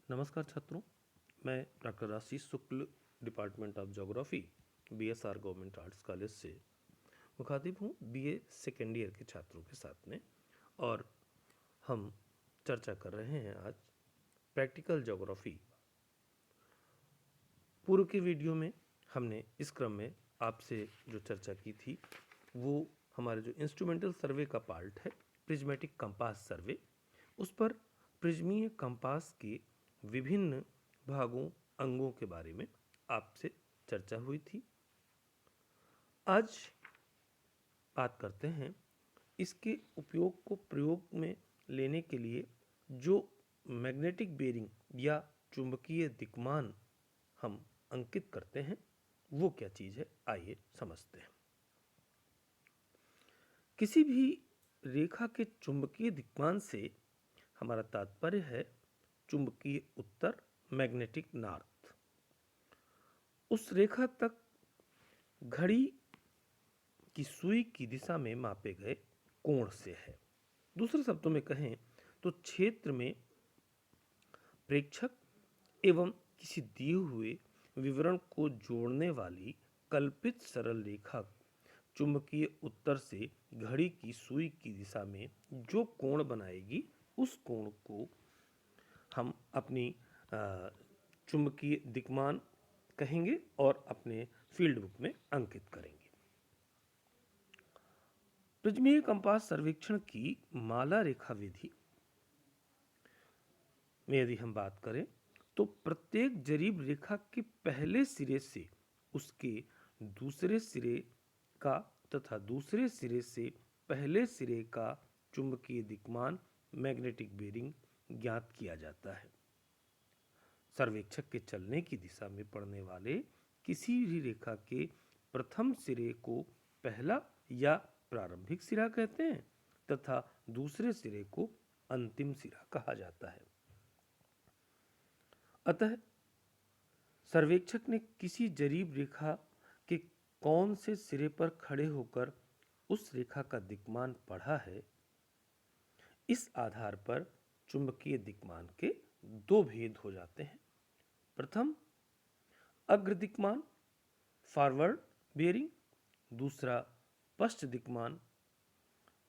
नमस्कार छात्रों, मैं doctor Ashish Shukla, department of geography, BSR government arts college से मुखातिब हूँ बीए सेकेंड ईयर के छात्रों के साथ में। और हम चर्चा कर रहे हैं आज प्रैक्टिकल ज्योग्राफी। पूर्व के वीडियो में हमने इस क्रम में आपसे जो चर्चा की थी वो हमारे जो इंस्ट्रूमेंटल सर्वे का पार्ट है, प्रिज्मेटिक कंपास सर्वे, उस पर प्रिज्मीय कंपास के विभिन्न भागों, अंगों के बारे में आपसे चर्चा हुई थी। आज बात करते हैं इसके उपयोग को प्रयोग में लेने के लिए जो मैग्नेटिक बेरिंग या चुंबकीय दिक्मान हम अंकित करते हैं वो क्या चीज़ है, आइए समझते हैं। किसी भी रेखा के चुंबकीय दिक्मान से हमारा तात्पर्य है चुंबकीय उत्तर, मैग्नेटिक नॉर्थ। उस रेखा तक घड़ी की सुई की दिशा में मापे गए कोण से है। दूसरे शब्दों में कहें तो क्षेत्र में प्रेक्षक एवं किसी दिए हुए विवरण को जोड़ने वाली कल्पित सरल रेखा चुंबकीय उत्तर से घड़ी की सुई की दिशा में जो कोण बनाएगी उस कोण को हम अपनी चुंबकीय दिक्मान कहेंगे और अपने फील्ड बुक में अंकित करेंगे। प्रिज्मीय कंपास सर्वेक्षण की माला रेखा विधि में यदि हम बात करें तो प्रत्येक जरीब रेखा के पहले सिरे से उसके दूसरे सिरे का तथा दूसरे सिरे से पहले सिरे का चुंबकीय दिक्मान, मैग्नेटिक बेरिंग ज्ञात किया जाता है। सर्वेक्षक के चलने की दिशा में पड़ने वाले किसी भी रेखा के प्रथम सिरे को पहला या प्रारंभिक सिरा कहते हैं तथा दूसरे सिरे को अंतिम सिरा कहा जाता है। अतः सर्वेक्षक ने किसी जरीब रेखा के कौन से सिरे पर खड़े होकर उस रेखा का दिक्मान पढ़ा है, इस आधार पर चुंबकीय दिक्मान के दो भेद हो जाते हैं। प्रथम अग्र दिक्मान, फॉरवर्ड बेरिंग, दूसरा पश्च दिक्मान,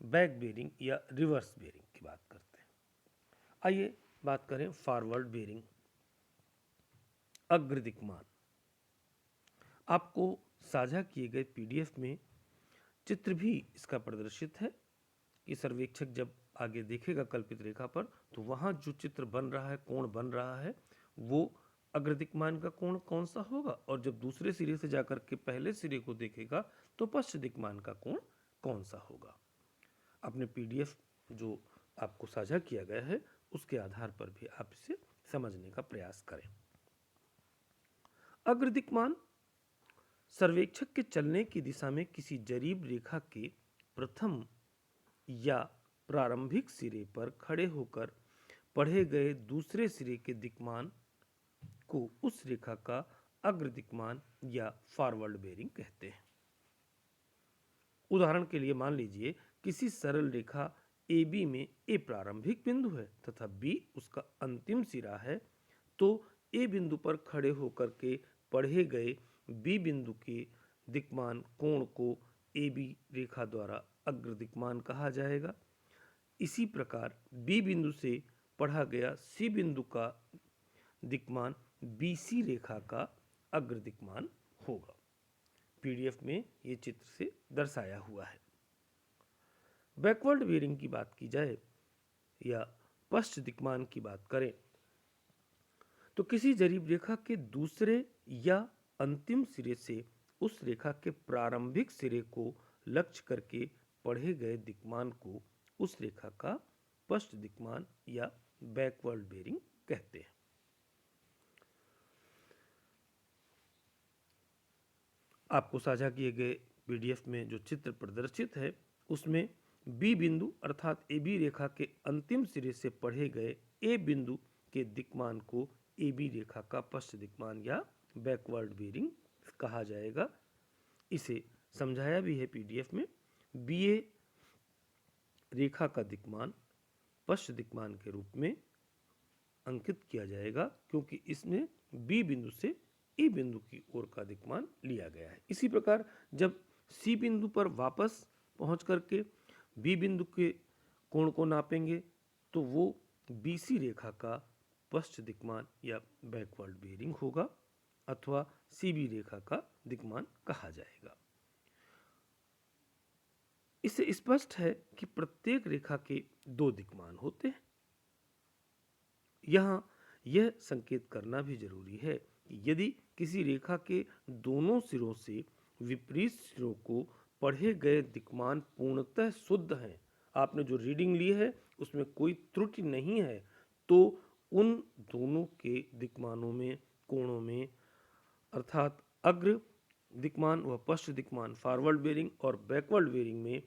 बैक बेरिंग या रिवर्स बेरिंग की बात करते हैं। आइए बात करें फॉरवर्ड बेरिंग, अग्र दिक्मान। आपको साझा किए गए पीडीएफ में चित्र भी इसका प्रदर्शित है कि सर्वेक्षक जब आगे देखेगा कल्पित रेखा पर तो वहां जो चित्र बन रहा है, कोण बन रहा है, वो अग्र दिक्मान का कोण कौन सा होगा, और जब दूसरे सिरे से जाकर के पहले सिरे को देखेगा तो पश्च दिक्मान का कोण कौन सा होगा। अपने पीडीएफ जो आपको साझा किया गया है उसके आधार पर भी आप इसे समझने का प्रयास करें। अग्र दिक्मान सर्वेक्षक के चलने की दिशा में किसी जरीब रेखा के प्रथम या प्रारंभिक सिरे पर खड़े होकर पढ़े गए दूसरे सिरे के दिक्मान को उस रेखा का अग्र दिक्मान या फॉरवर्ड बेरिंग कहते हैं। उदाहरण के लिए मान लीजिए किसी सरल रेखा AB में A प्रारंभिक बिंदु है तथा B उसका अंतिम सिरा है, तो A बिंदु पर खड़े होकर के पढ़े गए B बिंदु के दिक्मान कोण को AB रेखा द्वारा अग्र दिक्मान कहा जाएगा। इसी प्रकार B बिंदु से पढ़ा गया C बिंदु का दिक्मान BC रेखा का अग्र दिक्मान होगा। पीडीएफ में ये चित्र से दर्शाया हुआ है। बैकवर्ड बेरिंग की बात की जाए या पश्च दिक्मान की बात करें तो किसी जरीब रेखा के दूसरे या अंतिम सिरे से उस रेखा के प्रारंभिक सिरे को लक्ष्य करके पढ़े गए दिक्मान को उस रेखा का पश्च दिक्मान या बैकवर्ड बेरिंग कहते हैं। आपको साझा किए गए पीडीएफ में जो चित्र प्रदर्शित है उसमें बी बिंदु अर्थात AB रेखा के अंतिम सिरे से पढ़े गए A बिंदु के दिक्मान को AB रेखा का पश्च दिक्मान या बैकवर्ड बेरिंग कहा जाएगा। इसे समझाया भी है पीडीएफ में। BA रेखा का दिक्मान पश्च दिक्मान के रूप में अंकित किया जाएगा क्योंकि इसमें बी बिंदु से ए बिंदु की ओर का दिक्मान लिया गया है। इसी प्रकार जब सी बिंदु पर वापस पहुंच करके बी बिंदु के कोण को नापेंगे तो वो बीसी रेखा का पश्च दिक्मान या बैकवर्ड बेयरिंग होगा अथवा सीबी रेखा का दिक्मान कहा जाएगा। इससे स्पष्ट है कि प्रत्येक रेखा के दो दिक्मान होते हैं। यहाँ यह संकेत करना भी जरूरी है कि यदि किसी रेखा के दोनों सिरों से विपरीत सिरों को पढ़े गए दिक्मान पूर्णतः शुद्ध हैं, आपने जो रीडिंग ली है उसमें कोई त्रुटि नहीं है, तो उन दोनों के दिक्मानों में कोणों में अर्थात अग्र दिक्मान व पश्च दिक्मान फॉरवर्ड बेयरिंग और बैकवर्ड बेयरिंग में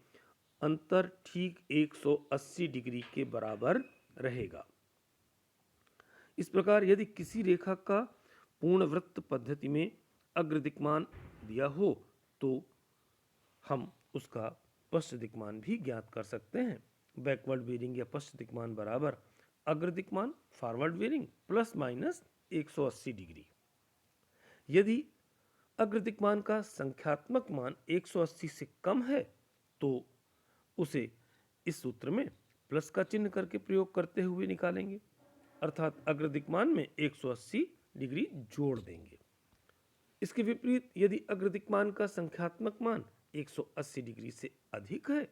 अंतर ठीक 180 डिग्री के बराबर रहेगा। इस प्रकार यदि किसी रेखा का पूर्ण वृत्त पद्धति में अग्र दिक्मान दिया हो तो हम उसका पश्च दिक्मान भी ज्ञात कर सकते हैं। बैकवर्ड बेयरिंग या पश्च दिक्मान बराबर अग्र दिक्मान forward bearing plus minus 180 degree. यदि अग्र दिक्मान का संख्यात्मक मान 180 से कम है तो उसे इस सूत्र में प्लस का चिन्ह करके प्रयोग करते हुए निकालेंगे, अर्थात अग्र दिक्मान में 180 डिग्री जोड़ देंगे। इसके विपरीत यदि अग्र दिक्मान का संख्यात्मक मान 180 डिग्री से अधिक है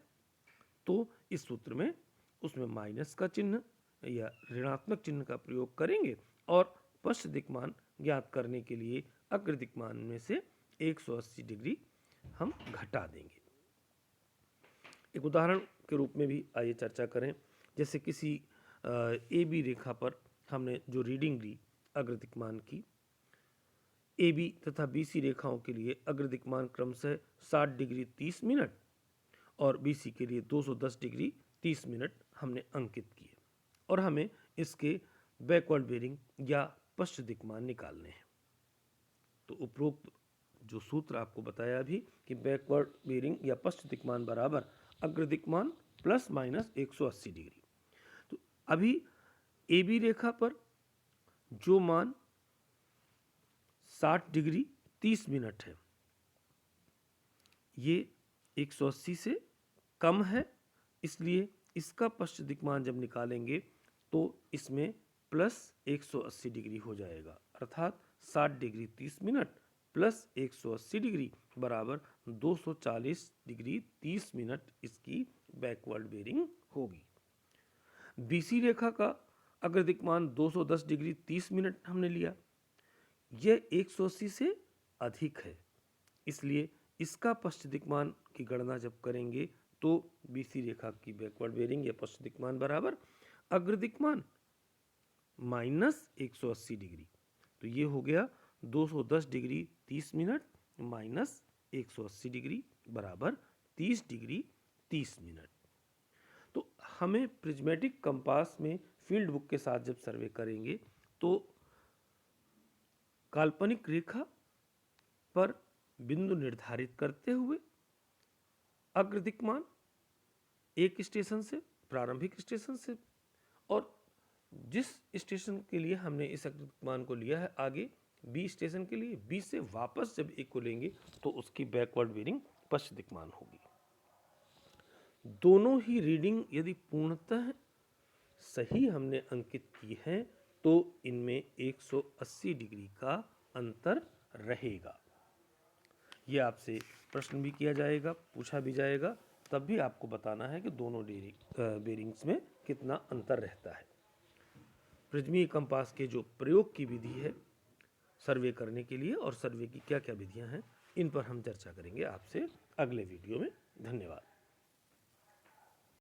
तो इस सूत्र में उसमें माइनस का चिन्ह या ऋणात्मक चिन्ह का प्रयोग करेंगे और पश्च दिक्मान ज्ञात करने के लिए अग्र दिक्मान में से 180 डिग्री हम घटा देंगे। एक उदाहरण के रूप में भी आइए चर्चा करें। जैसे किसी ए बी रेखा पर हमने जो रीडिंग ली अग्र दिक्मान की, ए बी तथा बी सी रेखाओं के लिए अग्र दिक्मान क्रमशः 60 डिग्री 30 मिनट और बी सी के लिए 210 डिग्री 30 मिनट हमने अंकित किए और हमें इसके बैकवर्ड बेयरिंग या पश्च दिक्मान निकालने हैं। तो उपरोक्त जो सूत्र आपको बताया अभी कि बैकवर्ड बेयरिंग या पश्च दिक्मान बराबर अग्र दिक्मान प्लस माइनस 180 डिग्री। तो अभी ए बी रेखा पर जो मान 60 डिग्री 30 मिनट है ये 180 से कम है, इसलिए इसका पश्च दिक्मान जब निकालेंगे तो इसमें प्लस 180 डिग्री हो जाएगा, अर्थात 60 डिग्री 30 मिनट प्लस 180 डिग्री बराबर 240 डिग्री 30 मिनट इसकी बैकवर्ड बेयरिंग होगी। बीसी रेखा का अग्र दिक्मान 210 डिग्री 30 मिनट हमने लिया, यह 180 से अधिक है, इसलिए इसका पश्च दिक्मान की गणना जब करेंगे तो बीसी रेखा की बैकवर्ड बेयरिंग या पश्च दिक्मान बराबर अग्र दिक्मान माइनस 180 डिग्री। तो ये हो गया 210 डिग्री 30 मिनट माइनस 180 डिग्री बराबर 30 डिग्री 30 मिनट। तो हमें प्रिज्मेटिक कंपास में फील्ड बुक के साथ जब सर्वे करेंगे तो काल्पनिक रेखा पर बिंदु निर्धारित करते हुए अग्र दिक्मान एक स्टेशन से प्रारंभिक स्टेशन से और जिस स्टेशन के लिए हमने इस अग्र दिक्मान को लिया है आगे बी स्टेशन के लिए बी से वापस जब एक को लेंगे तो उसकी बैकवर्ड बेयरिंग पश्च दिक्मान होगी। दोनों ही रीडिंग यदि पूर्णतः सही हमने अंकित की है तो इनमें 180 डिग्री का अंतर रहेगा। यह आपसे प्रश्न भी किया जाएगा, पूछा भी जाएगा, तब भी आपको बताना है कि दोनों बेयरिंग्स में कितना अंतर रहता है। प्रिज्मीय कंपास के जो प्रयोग की विधि है सर्वे करने के लिए और सर्वे की क्या क्या विधियां हैं इन पर हम चर्चा करेंगे आपसे अगले वीडियो में। धन्यवाद।